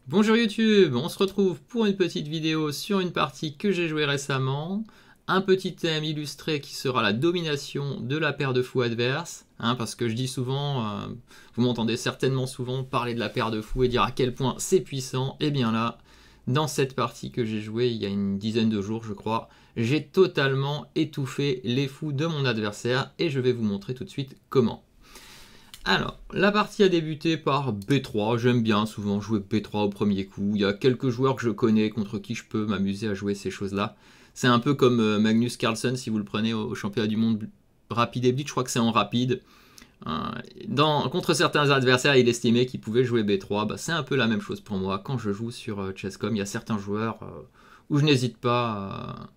Bonjour YouTube, on se retrouve pour une petite vidéo sur une partie que j'ai jouée récemment. Un petit thème illustré qui sera la domination de la paire de fous adverse. Parce que je dis souvent, vous m'entendez certainement souvent parler de la paire de fous et dire à quel point c'est puissant. Et bien là, dans cette partie que j'ai jouée il y a une dizaine de jours je crois, j'ai totalement étouffé les fous de mon adversaire et je vais vous montrer tout de suite comment. Alors, la partie a débuté par B3, j'aime bien souvent jouer B3 au premier coup, il y a quelques joueurs que je connais contre qui je peux m'amuser à jouer ces choses-là. C'est un peu comme Magnus Carlsen si vous le prenez au championnat du monde rapide et blitz, je crois que c'est en rapide. Contre certains adversaires, il estimait qu'il pouvait jouer B3, c'est un peu la même chose pour moi. Quand je joue sur Chess.com, il y a certains joueurs où je n'hésite pas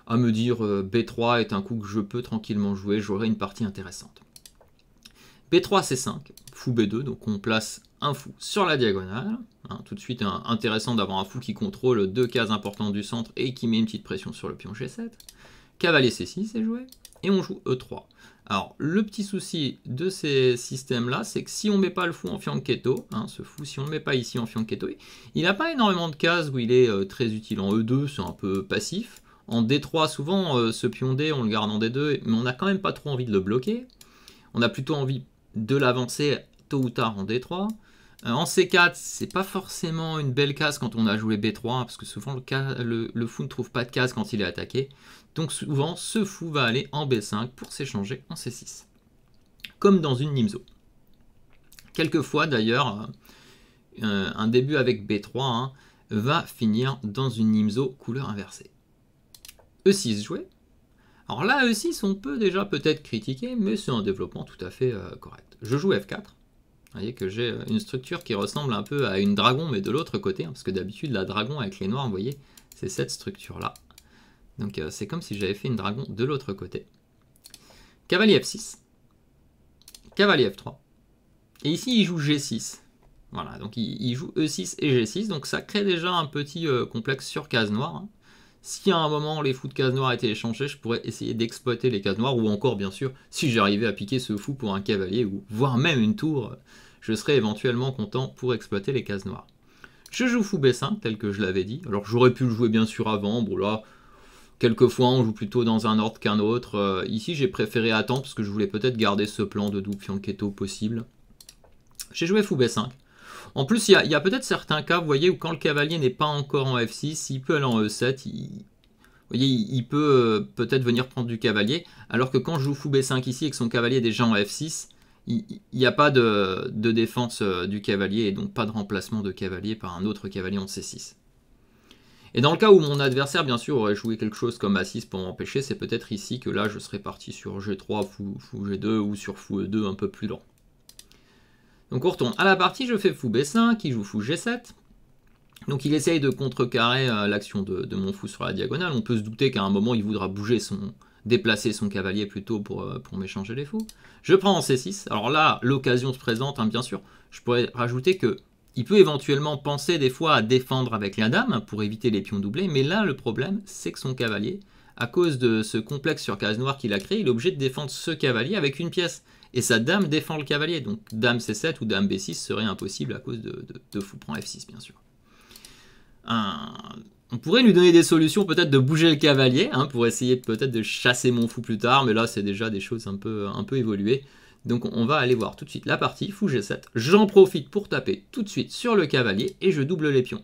à me dire B3 est un coup que je peux tranquillement jouer, j'aurai une partie intéressante. B3 C5, fou B2, donc on place un fou sur la diagonale. Tout de suite intéressant d'avoir un fou qui contrôle deux cases importantes du centre et qui met une petite pression sur le pion G7. Cavalier C6 est joué, et on joue E3. Alors le petit souci de ces systèmes-là, c'est que si on ne met pas le fou en fianchetto, ce fou, si on ne le met pas ici en fianchetto, il n'a pas énormément de cases où il est très utile. En E2, c'est un peu passif. En D3, souvent, ce pion D, on le garde en D2, mais on n'a quand même pas trop envie de le bloquer. On a plutôt envie de l'avancer tôt ou tard en D3. En C4, c'est pas forcément une belle case quand on a joué B3, parce que souvent le fou ne trouve pas de case quand il est attaqué. Donc souvent, ce fou va aller en B5 pour s'échanger en C6. Comme dans une Nimzo. Quelquefois d'ailleurs, un début avec B3 va finir dans une Nimzo couleur inversée. E6 joué. Alors là, E6, on peut déjà peut-être critiquer, mais c'est un développement tout à fait correct. Je joue F4. Vous voyez que j'ai une structure qui ressemble un peu à une dragon, mais de l'autre côté, parce que d'habitude, la dragon avec les noirs, vous voyez, c'est cette structure-là. Donc c'est comme si j'avais fait une dragon de l'autre côté. Cavalier F6. Cavalier F3. Et ici, il joue G6. Voilà, donc il joue E6 et G6, donc ça crée déjà un petit complexe sur case noire. Si à un moment les fous de case noire étaient échangés, je pourrais essayer d'exploiter les cases noires, ou encore bien sûr, si j'arrivais à piquer ce fou pour un cavalier, ou voire même une tour, je serais éventuellement content pour exploiter les cases noires. Je joue fou B5, tel que je l'avais dit. Alors j'aurais pu le jouer bien sûr avant, bon là, quelquefois on joue plutôt dans un ordre qu'un autre. Ici j'ai préféré attendre, parce que je voulais peut-être garder ce plan de double fianchetto possible. J'ai joué fou B5. En plus, il y a peut-être certains cas, vous voyez, où quand le cavalier n'est pas encore en F6, il peut aller en E7, vous voyez, il peut peut-être venir prendre du cavalier, alors que quand je joue fou B5 ici et que son cavalier est déjà en F6, il n'y a pas de défense du cavalier, et donc pas de remplacement de cavalier par un autre cavalier en C6. Et dans le cas où mon adversaire, bien sûr, aurait joué quelque chose comme A6 pour m'empêcher, c'est peut-être ici que là, je serais parti sur G3, fou G2, ou sur fou E2 un peu plus lent. Donc on retourne à la partie, je fais fou B5, il joue fou G7. Donc il essaye de contrecarrer l'action de mon fou sur la diagonale. On peut se douter qu'à un moment il voudra déplacer son cavalier plutôt pour m'échanger les fous. Je prends en C6. Alors là, l'occasion se présente, bien sûr. Je pourrais rajouter que il peut éventuellement penser des fois à défendre avec la dame pour éviter les pions doublés. Mais là, le problème, c'est que son cavalier, à cause de ce complexe sur case noire qu'il a créé, il est obligé de défendre ce cavalier avec une pièce. Et sa dame défend le cavalier. Donc dame C7 ou dame B6 serait impossible à cause de fou prend F6, bien sûr. On pourrait lui donner des solutions, peut-être de bouger le cavalier, pour essayer peut-être de chasser mon fou plus tard, mais là c'est déjà des choses un peu évoluées. Donc on va aller voir tout de suite la partie, fou G7. J'en profite pour taper tout de suite sur le cavalier et je double les pions.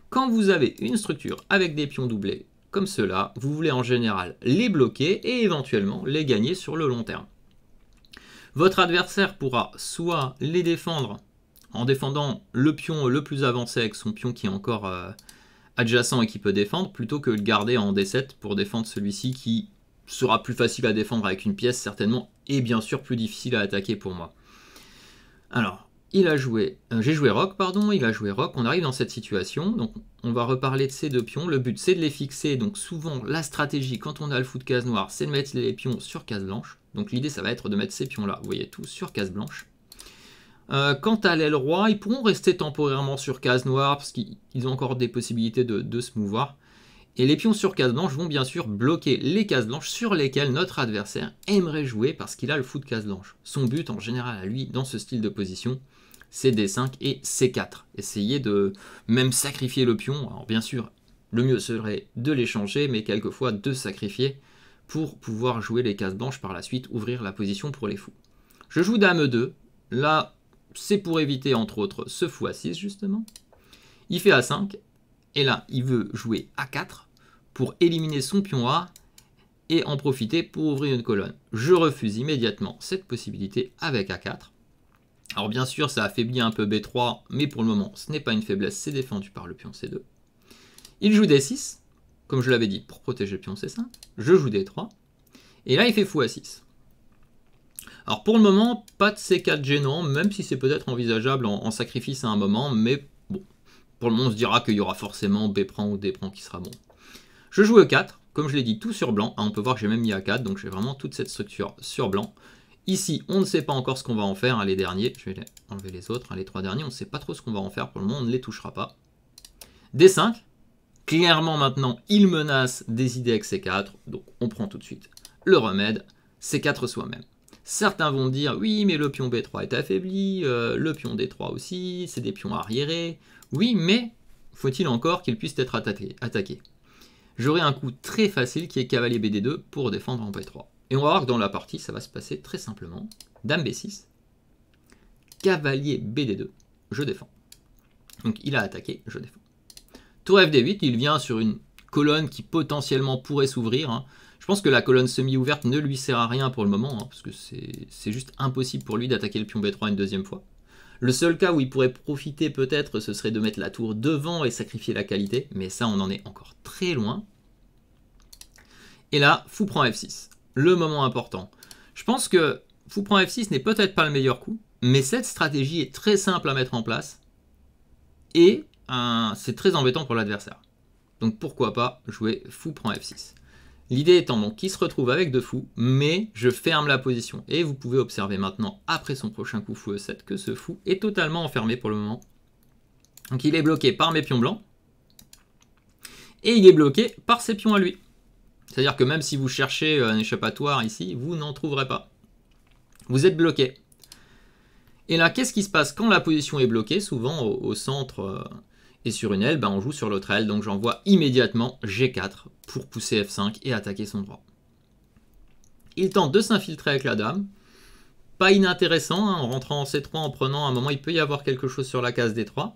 Quand vous avez une structure avec des pions doublés comme cela, vous voulez en général les bloquer et éventuellement les gagner sur le long terme. Votre adversaire pourra soit les défendre en défendant le pion le plus avancé avec son pion qui est encore adjacent et qui peut défendre, plutôt que le garder en D7 pour défendre celui-ci qui sera plus facile à défendre avec une pièce certainement, et bien sûr plus difficile à attaquer pour moi. Alors, j'ai joué roc, il a joué roc, on arrive dans cette situation, donc on va reparler de ces deux pions, le but c'est de les fixer, donc souvent la stratégie quand on a le fou de case noire, c'est de mettre les pions sur case blanche, donc l'idée ça va être de mettre ces pions là, vous voyez tout, sur case blanche. Quant à l'aile roi, ils pourront rester temporairement sur case noire, parce qu'ils ont encore des possibilités de se mouvoir, et les pions sur case blanche vont bien sûr bloquer les cases blanches sur lesquelles notre adversaire aimerait jouer parce qu'il a le fou de case blanche. Son but en général à lui, dans ce style de position, c'est D5 et C4. Essayez de même sacrifier le pion. Alors bien sûr, le mieux serait de l'échanger, mais quelquefois de sacrifier pour pouvoir jouer les cases blanches par la suite, ouvrir la position pour les fous. Je joue Dame E2. Là, c'est pour éviter entre autres ce fou A6 justement. Il fait A5. Et là, il veut jouer A4 pour éliminer son pion A et en profiter pour ouvrir une colonne. Je refuse immédiatement cette possibilité avec A4. Alors bien sûr, ça affaiblit un peu B3, mais pour le moment, ce n'est pas une faiblesse, c'est défendu par le pion C2. Il joue D6, comme je l'avais dit, pour protéger le pion C5. Je joue D3, et là, il fait fou A6. Alors pour le moment, pas de C4 gênant, même si c'est peut-être envisageable en sacrifice à un moment, mais bon, pour le moment, on se dira qu'il y aura forcément B prend ou D prend qui sera bon. Je joue E4, comme je l'ai dit, tout sur blanc. On peut voir que j'ai même mis A4, donc j'ai vraiment toute cette structure sur blanc. Ici, on ne sait pas encore ce qu'on va en faire, les derniers. Je vais enlever les autres, les 3 derniers. On ne sait pas trop ce qu'on va en faire pour le moment, on ne les touchera pas. D5, clairement maintenant, il menace des idées avec C4, donc on prend tout de suite le remède, C4 soi-même. Certains vont dire, oui, mais le pion B3 est affaibli, le pion D3 aussi, c'est des pions arriérés. Oui, mais faut-il encore qu'ils puissent être attaqués. J'aurai un coup très facile qui est cavalier BD2 pour défendre en B3. Et on va voir que dans la partie, ça va se passer très simplement. Dame B6, cavalier BD2, je défends. Donc il a attaqué, je défends. Tour FD8, il vient sur une colonne qui potentiellement pourrait s'ouvrir. Je pense que la colonne semi-ouverte ne lui sert à rien pour le moment, parce que c'est juste impossible pour lui d'attaquer le pion B3 une deuxième fois. Le seul cas où il pourrait profiter peut-être, ce serait de mettre la tour devant et sacrifier la qualité, mais ça on en est encore très loin. Et là, fou prend F6, le moment important. Je pense que fou prend F6 n'est peut-être pas le meilleur coup, mais cette stratégie est très simple à mettre en place, et c'est très embêtant pour l'adversaire. Donc pourquoi pas jouer fou prend F6. L'idée étant donc qu'il se retrouve avec 2 fous, mais je ferme la position. Et vous pouvez observer maintenant, après son prochain coup fou E7, que ce fou est totalement enfermé pour le moment. Donc il est bloqué par mes pions blancs, et il est bloqué par ses pions à lui. C'est-à-dire que même si vous cherchez un échappatoire ici, vous n'en trouverez pas. Vous êtes bloqué. Et là, qu'est-ce qui se passe quand la position est bloquée? Souvent, au centre et sur une aile, on joue sur l'autre aile. Donc j'envoie immédiatement G4 pour pousser F5 et attaquer son droit. Il tente de s'infiltrer avec la dame. Pas inintéressant, en rentrant en C3, en prenant un moment, il peut y avoir quelque chose sur la case D3.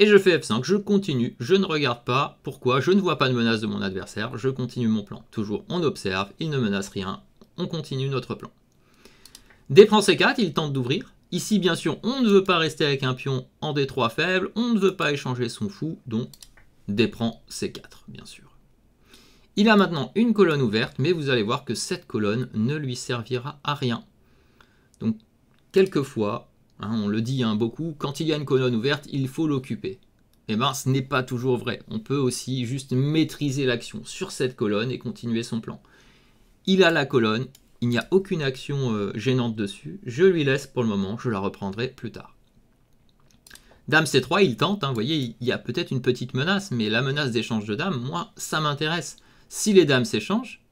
Et je fais F5, je continue, je ne regarde pas. Pourquoi? Je ne vois pas de menace de mon adversaire, je continue mon plan. Toujours, on observe, il ne menace rien, on continue notre plan. D prend C4, il tente d'ouvrir. Ici, bien sûr, on ne veut pas rester avec un pion en D3 faible, on ne veut pas échanger son fou, donc D prend C4, bien sûr. Il a maintenant une colonne ouverte, mais vous allez voir que cette colonne ne lui servira à rien. Donc, quelquefois, on le dit beaucoup, quand il y a une colonne ouverte, il faut l'occuper. Eh bien, ce n'est pas toujours vrai. On peut aussi juste maîtriser l'action sur cette colonne et continuer son plan. Il a la colonne, il n'y a aucune action gênante dessus. Je lui laisse pour le moment, je la reprendrai plus tard. Dame C3, il tente, vous voyez, il y a peut-être une petite menace, mais la menace d'échange de dames, moi, ça m'intéresse. Si les dames s'échangent,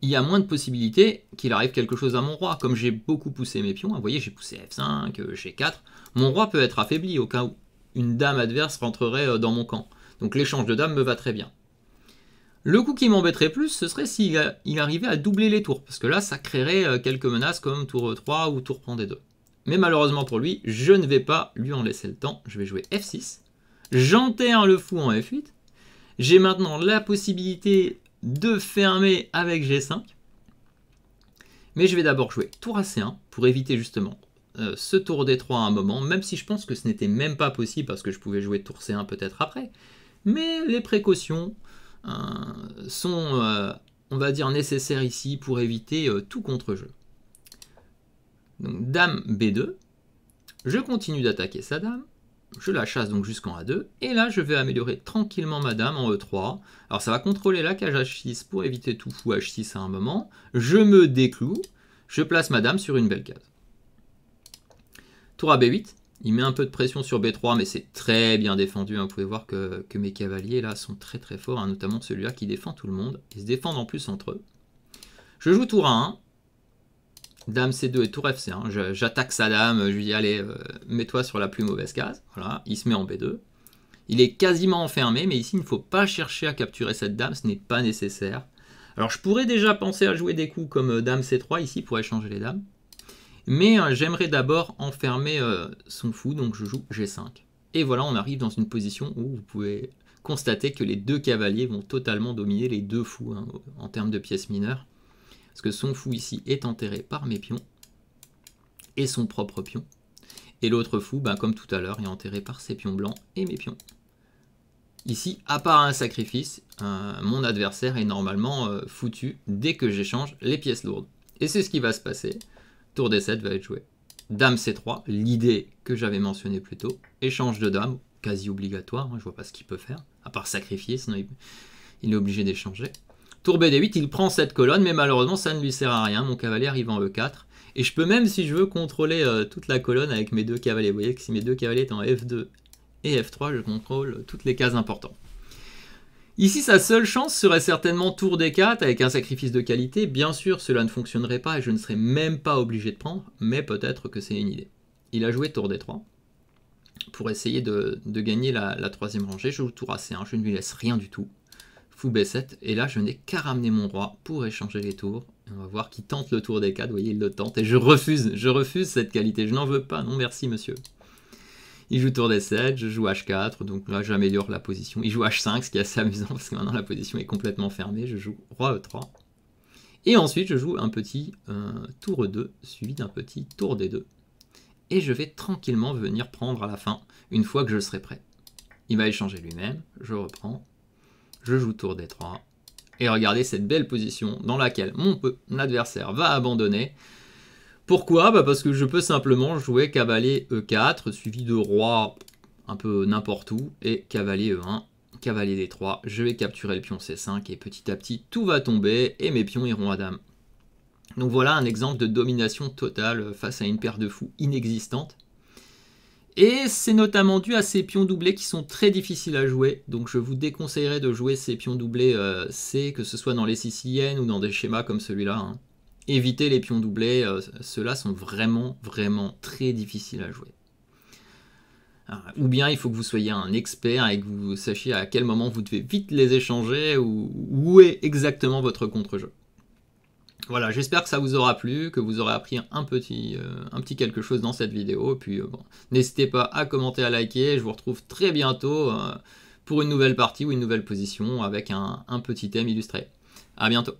il y a moins de possibilités qu'il arrive quelque chose à mon roi. Comme j'ai beaucoup poussé mes pions, vous voyez, j'ai poussé F5, G4, mon roi peut être affaibli au cas où une dame adverse rentrerait dans mon camp. Donc l'échange de dames me va très bien. Le coup qui m'embêterait plus, ce serait s'il arrivait à doubler les tours, parce que là, ça créerait quelques menaces comme tour E3 ou tour prend D2. Mais malheureusement pour lui, je ne vais pas lui en laisser le temps. Je vais jouer F6, j'enterre le fou en F8, j'ai maintenant la possibilité de fermer avec G5, mais je vais d'abord jouer tour à C1 pour éviter justement ce tour D3 à un moment, même si je pense que ce n'était même pas possible parce que je pouvais jouer tour C1 peut-être après, mais les précautions sont, on va dire, nécessaires ici pour éviter tout contre-jeu. Donc dame B2, je continue d'attaquer sa dame, je la chasse donc jusqu'en A2, et là je vais améliorer tranquillement ma dame en E3. Alors ça va contrôler la cage H6 pour éviter tout fou H6 à un moment. Je me décloue, je place ma dame sur une belle case. Tour à B8, il met un peu de pression sur B3, mais c'est très bien défendu. Vous pouvez voir que mes cavaliers là sont très très forts, notamment celui-là qui défend tout le monde. Ils se défendent en plus entre eux. Je joue tour à 1, Dame C2 et tour F C1. J'attaque sa dame, je lui dis allez, mets-toi sur la plus mauvaise case. Voilà, il se met en B2. Il est quasiment enfermé, mais ici il ne faut pas chercher à capturer cette dame, ce n'est pas nécessaire. Alors je pourrais déjà penser à jouer des coups comme Dame C3 ici pour échanger les dames. Mais j'aimerais d'abord enfermer son fou, donc je joue G5. Et voilà, on arrive dans une position où vous pouvez constater que les deux cavaliers vont totalement dominer les deux fous hein, en termes de pièces mineures. Parce que son fou ici est enterré par mes pions et son propre pion. Et l'autre fou, ben, comme tout à l'heure, est enterré par ses pions blancs et mes pions. Ici, à part un sacrifice, mon adversaire est normalement foutu dès que j'échange les pièces lourdes. Et c'est ce qui va se passer. Tour D7 va être joué. Dame C3, l'idée que j'avais mentionnée plus tôt. Échange de dames, quasi obligatoire, hein, je vois pas ce qu'il peut faire, à part sacrifier, sinon il est obligé d'échanger. Tour BD8, il prend cette colonne, mais malheureusement ça ne lui sert à rien, mon cavalier arrive en E4. Et je peux même, si je veux, contrôler toute la colonne avec mes deux cavaliers. Vous voyez que si mes deux cavaliers étaient en F2 et F3, je contrôle toutes les cases importantes. Ici, sa seule chance serait certainement tour D4 avec un sacrifice de qualité. Bien sûr, cela ne fonctionnerait pas et je ne serais même pas obligé de prendre, mais peut-être que c'est une idée. Il a joué tour D3 pour essayer de gagner la troisième rangée. Je joue tour AC1, je ne lui laisse rien du tout. Fou B7, et là, je n'ai qu'à ramener mon roi pour échanger les tours. Et on va voir qui tente le tour D4, vous voyez, il le tente, et je refuse cette qualité. Je n'en veux pas, non merci monsieur. Il joue tour D7, je joue H4, donc là j'améliore la position. Il joue H5, ce qui est assez amusant parce que maintenant la position est complètement fermée. Je joue Roi E3. Et ensuite je joue un petit tour E2, suivi d'un petit tour D2. Et je vais tranquillement venir prendre à la fin, une fois que je serai prêt. Il va échanger lui-même, je reprends, je joue tour D3. Et regardez cette belle position dans laquelle mon adversaire va abandonner. Pourquoi? Parce que je peux simplement jouer cavalier E4, suivi de roi un peu n'importe où, et cavalier E1, cavalier D3. Je vais capturer le pion C5, et petit à petit, tout va tomber, et mes pions iront à dame. Donc voilà un exemple de domination totale face à une paire de fous inexistante. Et c'est notamment dû à ces pions doublés qui sont très difficiles à jouer. Donc je vous déconseillerais de jouer ces pions doublés C, que ce soit dans les siciliennes ou dans des schémas comme celui-là, hein. Évitez les pions doublés, ceux-là sont vraiment très difficiles à jouer. Ou bien il faut que vous soyez un expert et que vous sachiez à quel moment vous devez vite les échanger ou où est exactement votre contre-jeu. Voilà, j'espère que ça vous aura plu, que vous aurez appris un petit quelque chose dans cette vidéo. Et puis bon, n'hésitez pas à commenter, à liker. Je vous retrouve très bientôt pour une nouvelle partie ou une nouvelle position avec un petit thème illustré. À bientôt.